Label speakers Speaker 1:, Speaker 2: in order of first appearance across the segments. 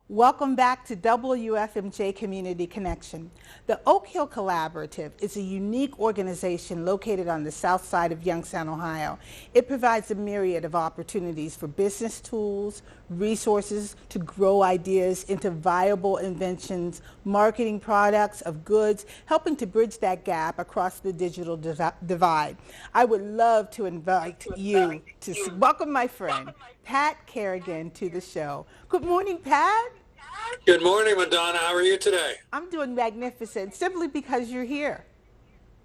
Speaker 1: Welcome back to WFMJ Community Connection. The Oak Hill Collaborative is a unique organization located on the south side of Youngstown, Ohio. It provides a myriad of opportunities for business tools, resources to grow ideas into viable inventions, marketing products of goods, helping to bridge that gap across the digital divide. I would love to invite you to welcome my friend, Pat Kerrigan, to the show. Good morning, Pat.
Speaker 2: Good morning, Madonna. How are you today?
Speaker 1: I'm doing magnificent simply because you're here.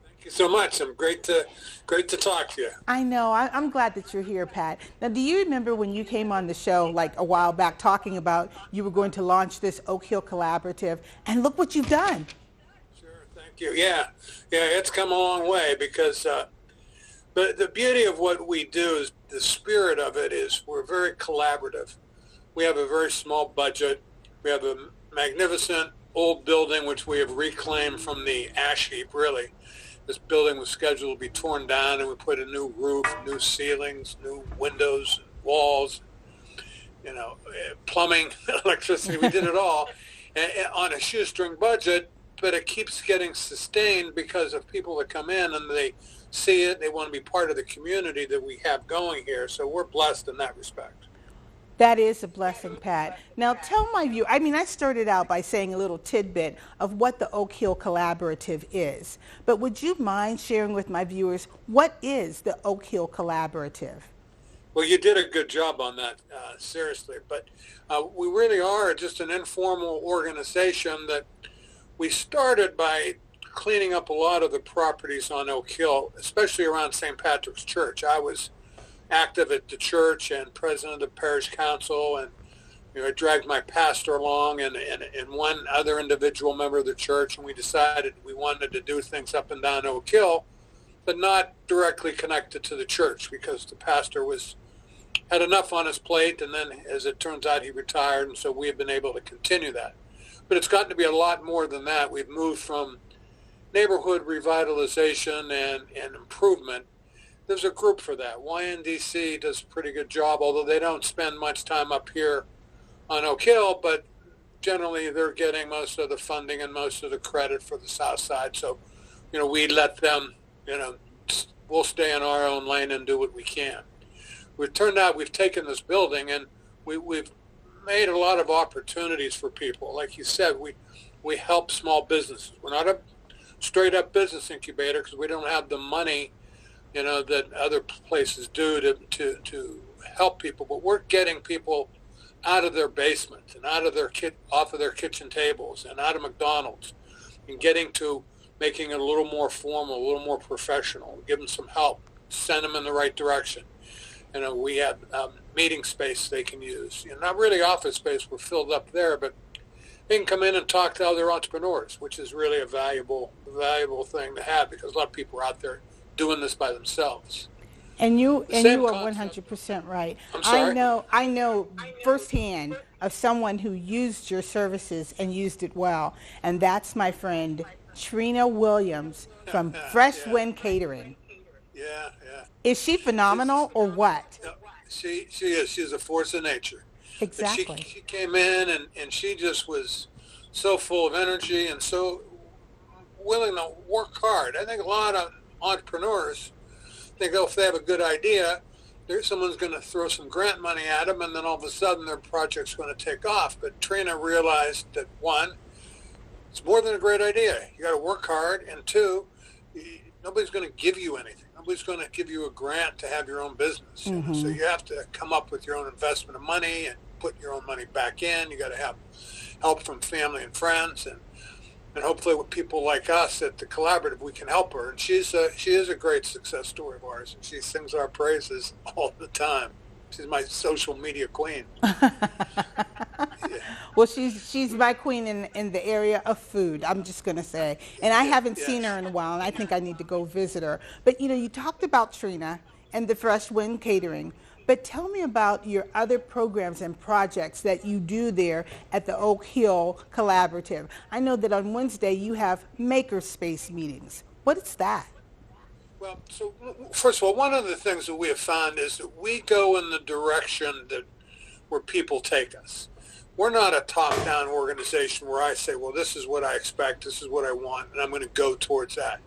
Speaker 2: Thank you so much. I'm great to talk to you.
Speaker 1: I know. I'm glad that you're here, Pat. Now, do you remember when you came on the show like a while back talking about you were going to launch this Oak Hill Collaborative, and look what you've done.
Speaker 2: Sure. Thank you. Yeah, it's come a long way because but the beauty of what we do is the spirit of it is we're very collaborative. We have a very small budget. We have a magnificent old building which we have reclaimed from the ash heap, really. This building was scheduled to be torn down, and we put a new roof, new ceilings, new windows, walls, plumbing, electricity. We did it all and on a shoestring budget, but it keeps getting sustained because of people that come in and they see it. They want to be part of the community that we have going here. So we're blessed in that respect.
Speaker 1: That is a blessing, Pat. Now tell my view, I started out by saying a little tidbit of what the Oak Hill Collaborative is, but would you mind sharing with my viewers what is the Oak Hill Collaborative?
Speaker 2: Well, you did a good job on that, seriously, but we really are just an informal organization that we started by cleaning up a lot of the properties on Oak Hill, especially around St. Patrick's Church. I was active at the church and president of the parish council, and I dragged my pastor along and one other individual member of the church, and we decided we wanted to do things up and down Oak Hill, but not directly connected to the church because the pastor had enough on his plate, and then as it turns out he retired, and so we have been able to continue that. But it's gotten to be a lot more than that. We've moved from neighborhood revitalization and improvement. There's a group for that. YNDC does a pretty good job, although they don't spend much time up here on Oak Hill, but generally they're getting most of the funding and most of the credit for the South Side. So, we let them, we'll stay in our own lane and do what we can. It turned out we've taken this building and we've made a lot of opportunities for people. Like you said, we help small businesses. We're not a straight up business incubator because we don't have the money that other places do to help people, but we're getting people out of their basement and out of off of their kitchen tables and out of McDonald's and getting to making it a little more formal, a little more professional, give them some help, send them in the right direction. We have meeting space they can use. Not really office space, we're filled up there, but they can come in and talk to other entrepreneurs, which is really a valuable thing to have because a lot of people are out there doing this by themselves.
Speaker 1: And you are 100% right.
Speaker 2: I'm sorry?
Speaker 1: I know firsthand of someone who used your services and used it well, and that's my friend Trina Williams from Fresh Wind Catering.
Speaker 2: Yeah.
Speaker 1: Is she phenomenal or what?
Speaker 2: She is. She's a force of nature.
Speaker 1: Exactly.
Speaker 2: She came in and she just was so full of energy and so willing to work hard. I think a lot of entrepreneurs think, if they have a good idea, someone's going to throw some grant money at them, and then all of a sudden their project's going to take off. But Trina realized that, one, it's more than a great idea. You got to work hard, and two, nobody's going to give you anything. Nobody's going to give you a grant to have your own business.
Speaker 1: Mm-hmm.
Speaker 2: So you have to come up with your own investment of money and put your own money back in. You got to have help from family and friends, and hopefully with people like us at the Collaborative, we can help her. And she is a great success story of ours, and she sings our praises all the time. She's my social media queen. Yeah.
Speaker 1: Well, she's my queen in the area of food, I'm just going to say. And I haven't seen her in a while, and I think I need to go visit her. But, you talked about Trina and the Fresh Wind Catering. But tell me about your other programs and projects that you do there at the Oak Hill Collaborative. I know that on Wednesday you have Maker Space meetings. What is that?
Speaker 2: Well, so first of all, one of the things that we have found is that we go in the direction where people take us. we're not a top-down organization where I say, well, this is what I expect, this is what I want, and I'm going to go towards that.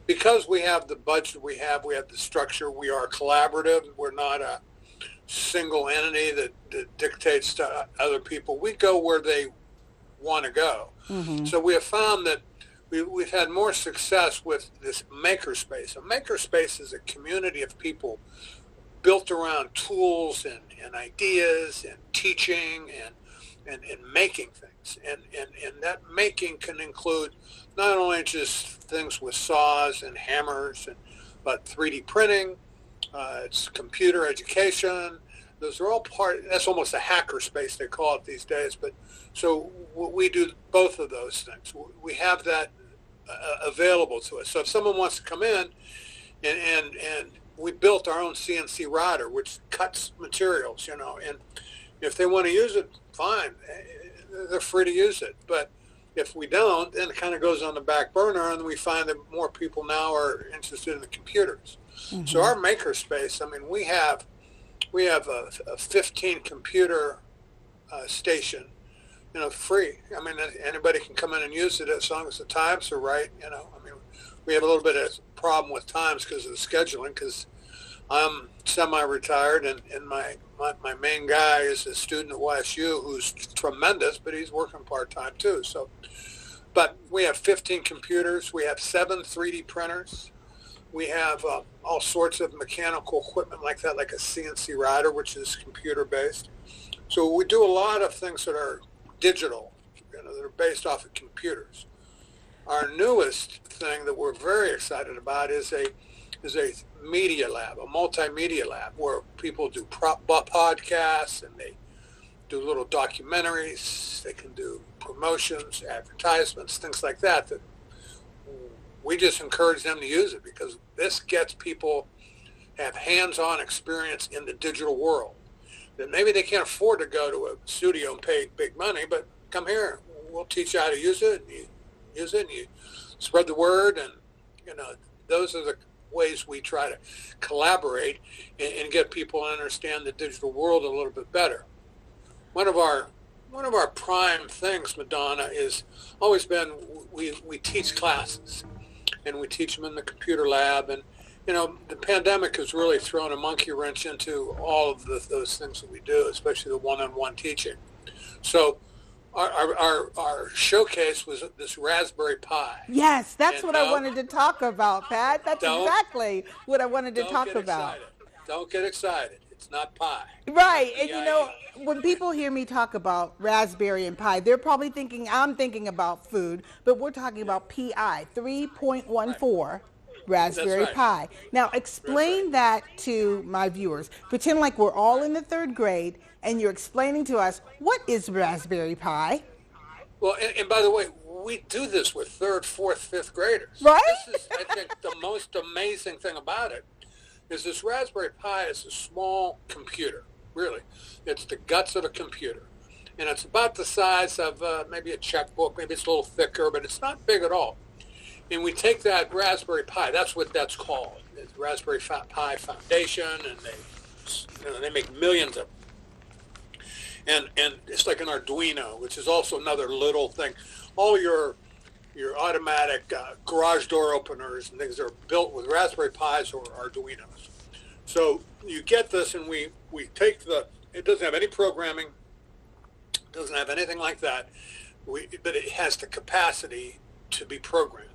Speaker 2: Because we have the budget we have the structure, we are collaborative. We're not a single entity that dictates to other people. We go where they want to go. Mm-hmm. So we have found that we've had more success with this makerspace. A makerspace is a community of people built around tools and ideas and teaching and making things. And that making can include not only just things with saws and hammers, but 3D printing, it's computer education. Those are all that's almost a hacker space, they call it these days. But so we do both of those things. We have that available to us. So if someone wants to come in and we built our own CNC router, which cuts materials, and if they want to use it, fine, they're free to use it. But if we don't, then it kind of goes on the back burner, and we find that more people now are interested in the computers. Mm-hmm. So our makerspace, we have a 15 computer station, free. Anybody can come in and use it as long as the times are right. We have a little bit of problem with times because of the scheduling, because I'm semi-retired, and my main guy is a student at YSU who's tremendous, but he's working part-time too. So, but we have 15 computers. We have 7 3D printers. We have all sorts of mechanical equipment like that, like a CNC router, which is computer-based. So we do a lot of things that are digital, that are based off of computers. Our newest thing that we're very excited about is a media lab, a multimedia lab, where people do podcasts, and they do little documentaries. They can do promotions, advertisements, things like that we just encourage them to use it, because this gets people have hands-on experience in the digital world. That maybe they can't afford to go to a studio and pay big money, but come here, we'll teach you how to use it, and you use it, and you spread the word, and those are the ways we try to collaborate and get people to understand the digital world a little bit better. One of our prime things, Madonna, is always been we teach classes, and we teach them in the computer lab, and the pandemic has really thrown a monkey wrench into all of those things that we do, especially the one-on-one teaching. So our showcase was this Raspberry Pi.
Speaker 1: Yes, that's what I wanted to talk about, Pat. That's exactly what I wanted to talk about.
Speaker 2: Don't get excited. It's not pie.
Speaker 1: Right. And when people hear me talk about Raspberry and Pi, they're probably thinking I'm thinking about food, but we're talking about PI, 3.14 Raspberry Pi. Now, explain that to my viewers. Pretend like we're all in the 3rd grade, and you're explaining to us, what is Raspberry Pi?
Speaker 2: Well, and by the way, we do this with 3rd, 4th, 5th graders.
Speaker 1: Right?
Speaker 2: This is, I think, the most amazing thing about it is this Raspberry Pi is a small computer, really. It's the guts of a computer. And it's about the size of maybe a checkbook. Maybe it's a little thicker, but it's not big at all. And we take that Raspberry Pi, that's what that's called. It's Raspberry Pi Foundation, and they make millions of them. And it's like an Arduino, which is also another little thing. All your automatic garage door openers and things are built with Raspberry Pis or Arduinos. So you get this, and we take it doesn't have any programming, doesn't have anything like that, but it has the capacity to be programmed.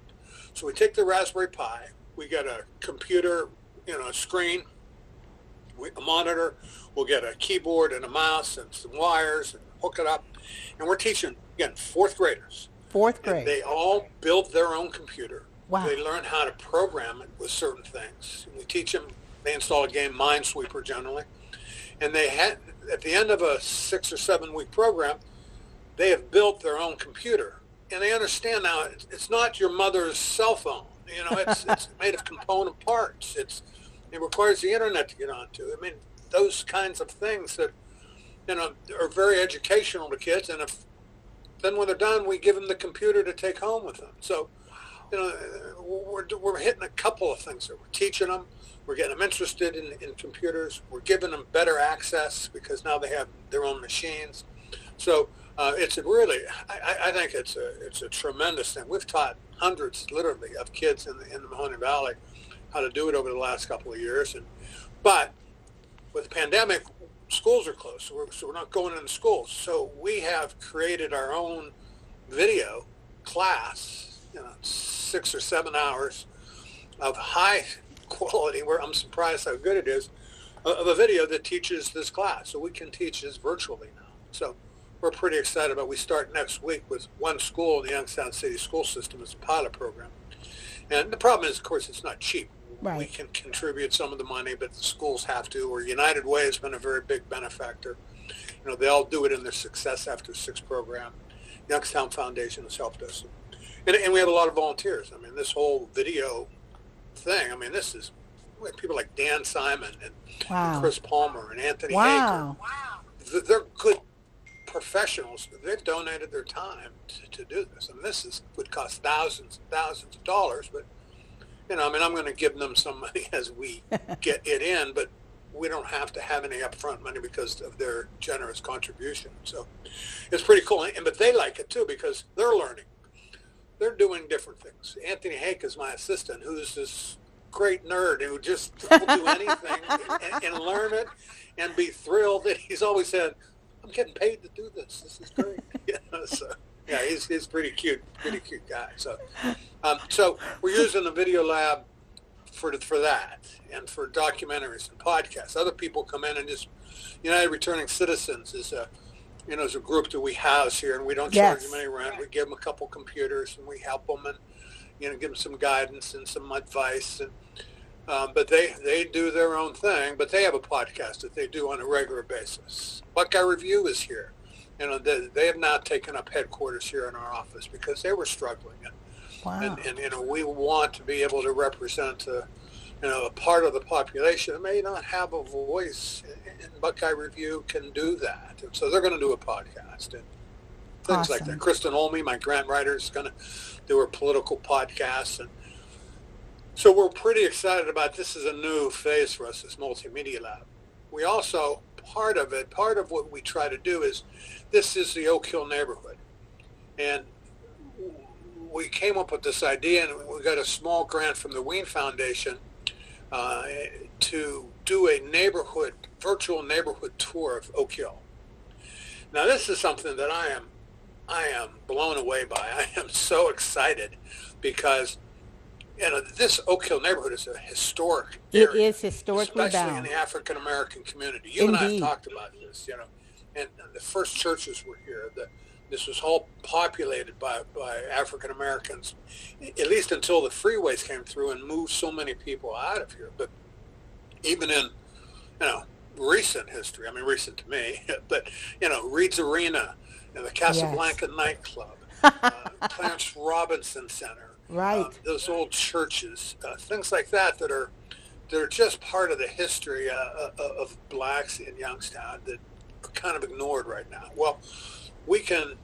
Speaker 2: So we take the Raspberry Pi, we get a computer, a screen, a monitor, we'll get a keyboard and a mouse and some wires and hook it up. And we're teaching, again, 4th graders.
Speaker 1: 4th grade.
Speaker 2: And they all build their own computer.
Speaker 1: Wow.
Speaker 2: They learn how to program it with certain things. We teach them, they install a game, Minesweeper generally. And at the end of a 6 or 7 week program, they have built their own computer. And they understand now it's not your mother's cell phone. It's made of component parts. It requires the internet to get onto. Those kinds of things that are very educational to kids. And then when they're done, we give them the computer to take home with them. So, we're hitting a couple of things there. We're teaching them. We're getting them interested in computers. We're giving them better access because now they have their own machines. So It's a really, I think it's a tremendous thing. We've taught hundreds, literally, of kids in the Mahoney Valley how to do it over the last couple of years. But with the pandemic, schools are closed, so we're not going into schools. So we have created our own video class, 6 or 7 hours of high quality, where I'm surprised how good it is, of a video that teaches this class. So we can teach this virtually now. So we're pretty excited about it. We start next week with one school in the Youngstown City school system as a pilot program. And the problem is, of course, it's not cheap.
Speaker 1: Right.
Speaker 2: We can contribute some of the money, but the schools have to, or United Way has been a very big benefactor. They'll do it in their Success After 6 program. Youngstown Foundation has helped us. And we have a lot of volunteers. I mean, this whole video thing, this is we have people like Dan Simon and Chris Palmer and Anthony Haker. They're good professionals. They've donated their time to do this. This would cost thousands and thousands of dollars, but I'm going to give them some money as we get it in, but we don't have to have any upfront money because of their generous contribution. So it's pretty cool. But they like it too because they're learning. They're doing different things. Anthony Hake is my assistant, who's this great nerd who just will do anything and learn it and be thrilled. And he's always said, I'm getting paid to do this. This is great. So yeah, he's pretty cute guy. So we're using the video lab for that and for documentaries and podcasts. Other people come in and just United Returning Citizens is a group that we house here, and we don't charge them any rent. We give them a couple computers and we help them and give them some guidance and some advice. And but they do their own thing, but they have a podcast that they do on a regular basis. Buckeye Review is here. They have now taken up headquarters here in our office because they were struggling. And we want to be able to represent a part of the population that may not have a voice, and Buckeye Review can do that. And so they're going to do a podcast and things like that. Kristen Olney, my grant writer, is going to do her political podcast. And so we're pretty excited about this. Is a new phase for us, this multimedia lab. We also, part of what we try to do is, this is the Oak Hill neighborhood. And we came up with this idea, and we got a small grant from the Wien Foundation to do a virtual neighborhood tour of Oak Hill. Now, this is something that I am blown away by. I am so excited because this Oak Hill neighborhood is a historic area. It is historically especially bound. In the African American community. You
Speaker 1: Indeed.
Speaker 2: And I have talked about this, and the first churches were here. This was all populated by African Americans, at least until the freeways came through and moved so many people out of here. But even in, recent history, recent to me, but, Reed's Arena and the Casablanca nightclub, Clarence Robinson Center,
Speaker 1: right?
Speaker 2: Those old churches, things like that are just part of the history of blacks in Youngstown that are kind of ignored right now. Well, we can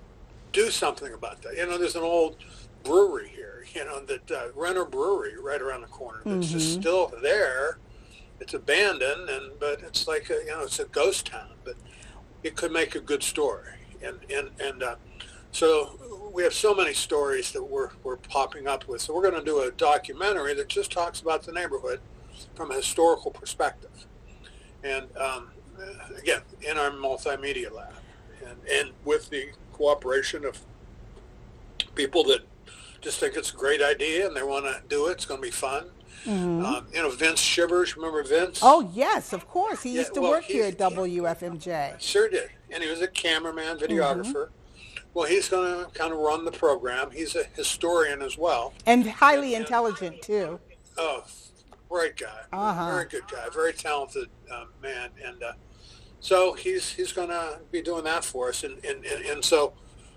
Speaker 2: do something about that. There's an old brewery here, that Renner Brewery right around the corner that's just still there. It's abandoned, but it's like it's a ghost town, but it could make a good story. And so we have so many stories that we're popping up with. So we're going to do a documentary that just talks about the neighborhood from a historical perspective. And again, in our multimedia lab. And with the cooperation of people that just think it's a great idea and they want to do it. It's going to be fun. Vince Shivers, remember Vince?
Speaker 1: Oh, yes, of course. He used to work here at WFMJ.
Speaker 2: Sure did. And he was a cameraman, videographer. Well, he's going to kind of run the program. He's a historian as well.
Speaker 1: And highly intelligent, too.
Speaker 2: Oh, great guy. Very good guy. Very talented man. And so he's going to be doing that for us. And so,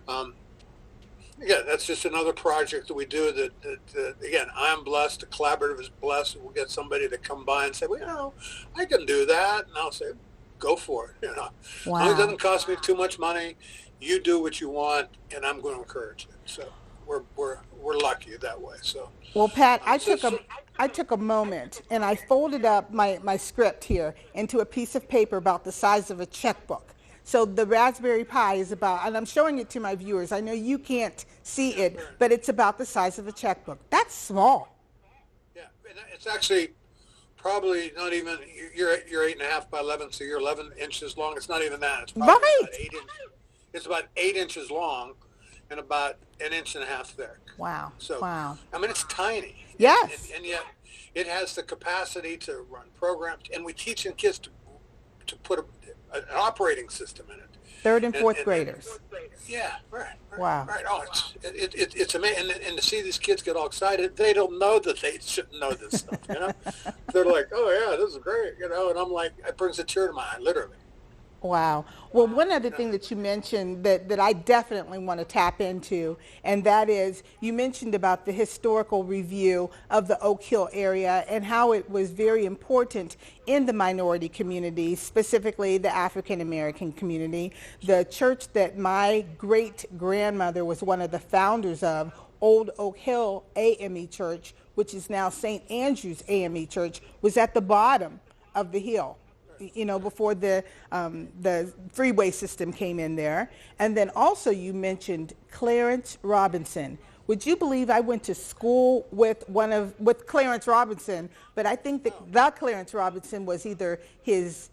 Speaker 2: again, that's just another project that we do that again, I'm blessed. The collaborative is blessed. We'll get somebody to come by and say, well, I can do that. And I'll say, go for it.
Speaker 1: Wow.
Speaker 2: As long as it doesn't cost me too much money, you do what you want, and I'm going to encourage it. So we're lucky that way. So
Speaker 1: well, Pat, I took a moment and I folded up my script here into a piece of paper about the size of a checkbook. So the Raspberry Pi is about, and I'm showing it to my viewers. I know you can't see it, but it's about the size of a checkbook. That's small.
Speaker 2: Yeah, and it's actually probably not even, you're 8.5 by 11, so you're 11 inches long. It's not even that. It's probably about 8 inches. It's about 8 inches long and about 1.5 inches thick.
Speaker 1: Wow.
Speaker 2: So,
Speaker 1: wow.
Speaker 2: I mean, it's tiny.
Speaker 1: Yes.
Speaker 2: And yet it has the capacity to run programs, and we teach in kids to put an operating system in it.
Speaker 1: Third and fourth graders.
Speaker 2: Yeah, right.
Speaker 1: Wow.
Speaker 2: Right. Oh, it's amazing. And to see these kids get all excited, they don't know that they shouldn't know this stuff, you know? They're like, oh, yeah, this is great, you know? And I'm like, it brings a tear to my eye, literally.
Speaker 1: Wow. Well, one other thing that you mentioned that I definitely want to tap into, and that is you mentioned about the historical review of the Oak Hill area and how it was very important in the minority community, specifically the African American community. The church that my great-grandmother was one of the founders of, Old Oak Hill AME Church, which is now St. Andrew's AME Church, was at the bottom of the hill, you know, before the freeway system came in there. And then also you mentioned Clarence Robinson. Would you believe I went to school with Clarence Robinson, but I think that the Clarence Robinson was either his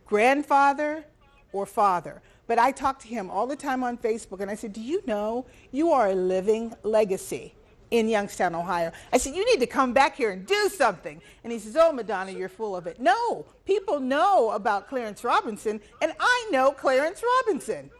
Speaker 1: grandfather or father. But I talked to him all the time on Facebook, and I said, do you know you are a living legacy in Youngstown, Ohio? I said, you need to come back here and do something. And he says, oh, Madonna, you're full of it. No, people know about Clarence Robinson, and I know Clarence Robinson.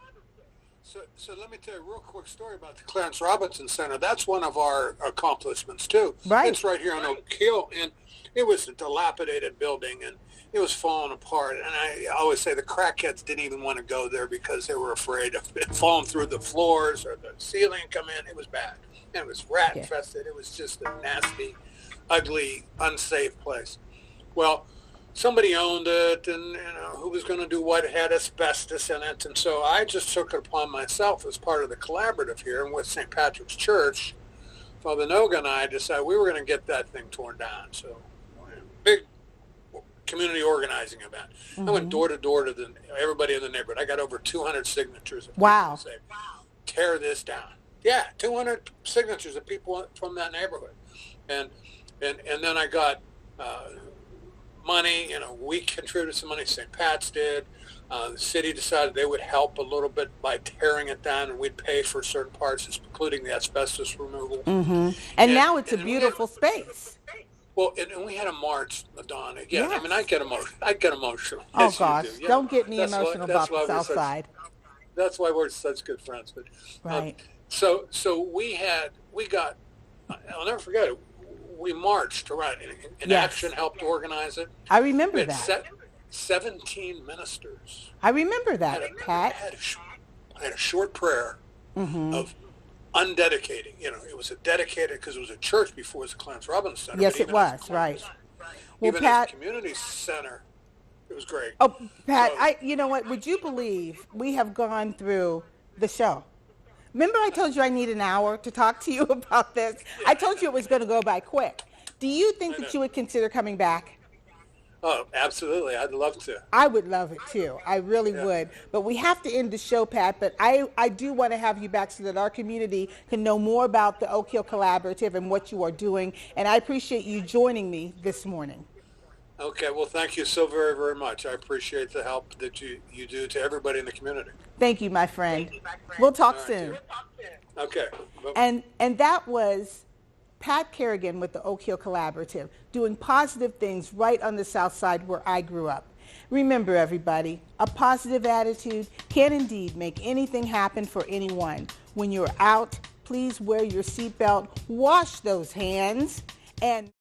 Speaker 2: So let me tell you a real quick story about the Clarence Robinson Center. That's one of our accomplishments, too.
Speaker 1: Right.
Speaker 2: It's right here on Oak Hill, and it was a dilapidated building, and it was falling apart. And I always say the crackheads didn't even want to go there because they were afraid of it falling through the floors or the ceiling come in. It was bad. And it was rat infested. It was just a nasty, ugly, unsafe place. Well, somebody owned it, and you know who was going to do what, had asbestos in it, and so I just took it upon myself as part of the collaborative here, and with St. Patrick's Church, Father Noga and I decided we were going to get that thing torn down. So, big community organizing event. I went door to door to everybody in the neighborhood. I got over 200 signatures.
Speaker 1: Wow.
Speaker 2: Say, tear this down. Yeah, 200 signatures of people from that neighborhood, and then I got money. You know, we contributed some money. St. Pat's did. The city decided they would help a little bit by tearing it down, and we'd pay for certain parts, including the asbestos removal.
Speaker 1: And now it's a beautiful space.
Speaker 2: Well, and we had a march, Madonna. Yeah, yes. I mean, I get emotional.
Speaker 1: Oh, yes, gosh, do. Don't get me emotional about the South Side.
Speaker 2: That's why we're such good friends. But
Speaker 1: right.
Speaker 2: So we got, I'll never forget it, we marched around, and Action helped organize it.
Speaker 1: I remember that.
Speaker 2: 17 ministers.
Speaker 1: I remember that, Pat.
Speaker 2: I had a short prayer of undedicating. You know, it was a dedicated, because it was a church before it was a Clarence Robinson Center.
Speaker 1: Yes, it was, right.
Speaker 2: Well, even Pat, as a community center, it was great.
Speaker 1: Oh, Pat, so, you know what, would you believe we have gone through the show? Remember I told you I need an hour to talk to you about this? Yeah. I told you it was going to go by quick. Do you think that you would consider coming back?
Speaker 2: Oh, absolutely. I'd love to.
Speaker 1: I would love it, too. I really would. But we have to end the show, Pat. But I do want to have you back so that our community can know more about the Oak Hill Collaborative and what you are doing. And I appreciate you joining me this morning.
Speaker 2: Okay. Well, thank you so very, very much. I appreciate the help that you do to everybody in the community.
Speaker 1: Thank you, my friend. We'll talk soon.
Speaker 2: Okay.
Speaker 1: And that was Pat Kerrigan with the Oak Hill Collaborative, doing positive things right on the South Side where I grew up. Remember, everybody, a positive attitude can indeed make anything happen for anyone. When you're out, please wear your seatbelt, wash those hands, and